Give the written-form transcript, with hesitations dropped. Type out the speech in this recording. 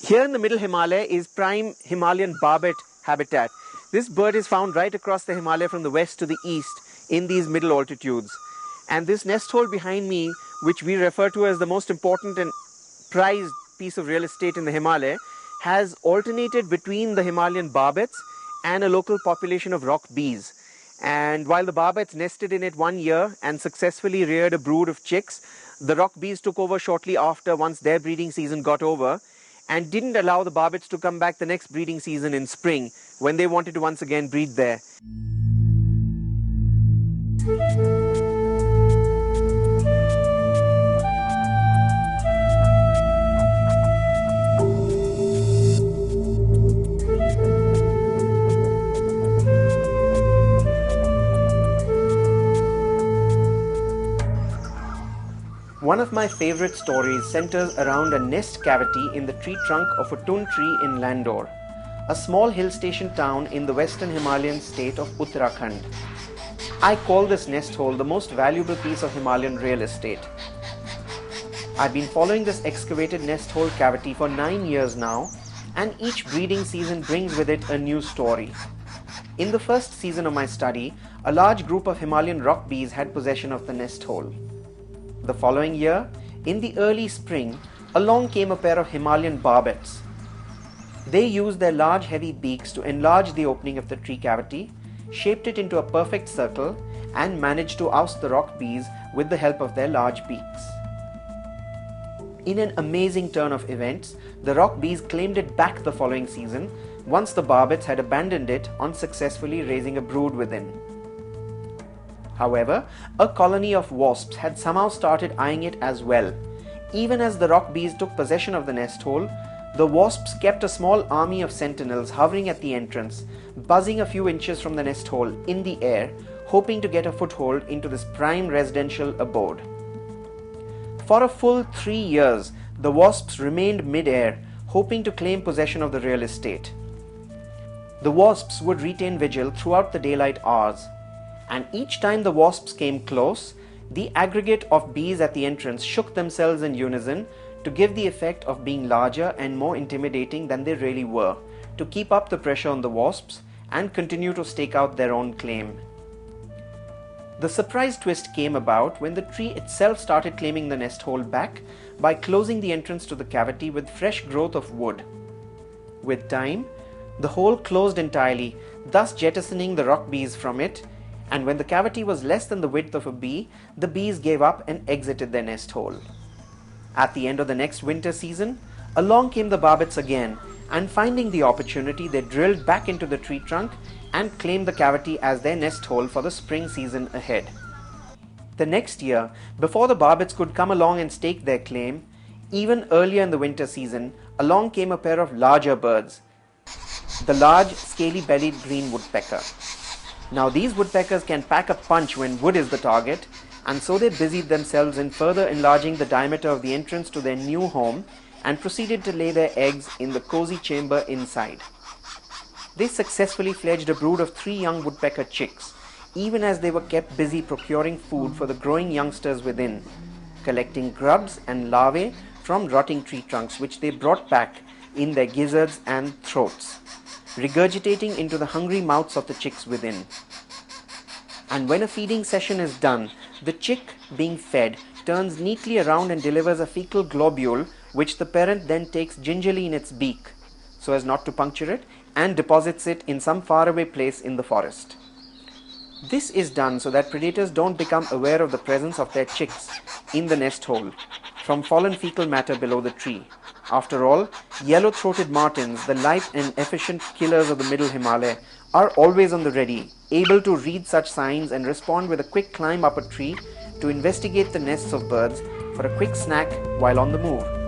Here in the middle Himalaya is prime Himalayan Barbet habitat. This bird is found right across the Himalaya from the west to the east in these middle altitudes. And this nest hole behind me, which we refer to as the most important and prized piece of real estate in the Himalaya, has alternated between the Himalayan barbets and a local population of rock bees. And while the barbets nested in it 1 year and successfully reared a brood of chicks, the rock bees took over shortly after once their breeding season got over and didn't allow the barbets to come back the next breeding season in spring when they wanted to once again breed there. One of my favorite stories centers around a nest cavity in the tree trunk of a tun tree in Llanddowror, a small hill station town in the western Himalayan state of Uttarakhand. I call this nest hole the most valuable piece of Himalayan real estate. I've been following this excavated nest hole cavity for 9 years now, and each breeding season brings with it a new story. In the first season of my study, a large group of Himalayan rock bees had possession of the nest hole. The following year, in the early spring, along came a pair of Himalayan barbets. They used their large heavy beaks to enlarge the opening of the tree cavity, shaped it into a perfect circle, and managed to oust the rock bees with the help of their large beaks. In an amazing turn of events, the rock bees claimed it back the following season, once the barbets had abandoned it on successfully raising a brood within. However, a colony of wasps had somehow started eyeing it as well. Even as the rock bees took possession of the nest hole, the wasps kept a small army of sentinels hovering at the entrance, buzzing a few inches from the nest hole in the air, hoping to get a foothold into this prime residential abode. For a full 3 years, the wasps remained mid-air, hoping to claim possession of the real estate. The wasps would retain vigil throughout the daylight hours, and each time the wasps came close, the aggregate of bees at the entrance shook themselves in unison to give the effect of being larger and more intimidating than they really were, to keep up the pressure on the wasps and continue to stake out their own claim. The surprise twist came about when the tree itself started claiming the nest hole back by closing the entrance to the cavity with fresh growth of wood. With time, the hole closed entirely, thus jettisoning the rock bees from it, and when the cavity was less than the width of a bee, the bees gave up and exited their nest hole. At the end of the next winter season, along came the barbets again, and finding the opportunity, they drilled back into the tree trunk and claimed the cavity as their nest hole for the spring season ahead. The next year, before the barbets could come along and stake their claim, even earlier in the winter season, along came a pair of larger birds, the large scaly-bellied green woodpecker. Now these woodpeckers can pack a punch when wood is the target, and so they busied themselves in further enlarging the diameter of the entrance to their new home and proceeded to lay their eggs in the cozy chamber inside. They successfully fledged a brood of 3 young woodpecker chicks, even as they were kept busy procuring food for the growing youngsters within, collecting grubs and larvae from rotting tree trunks which they brought back in their gizzards and throats, regurgitating into the hungry mouths of the chicks within. And when a feeding session is done, the chick being fed turns neatly around and delivers a fecal globule which the parent then takes gingerly in its beak, so as not to puncture it, and deposits it in some faraway place in the forest. This is done so that predators don't become aware of the presence of their chicks in the nest hole from fallen fecal matter below the tree. After all, yellow-throated martins, the light and efficient killers of the middle Himalaya, are always on the ready, able to read such signs and respond with a quick climb up a tree to investigate the nests of birds for a quick snack while on the move.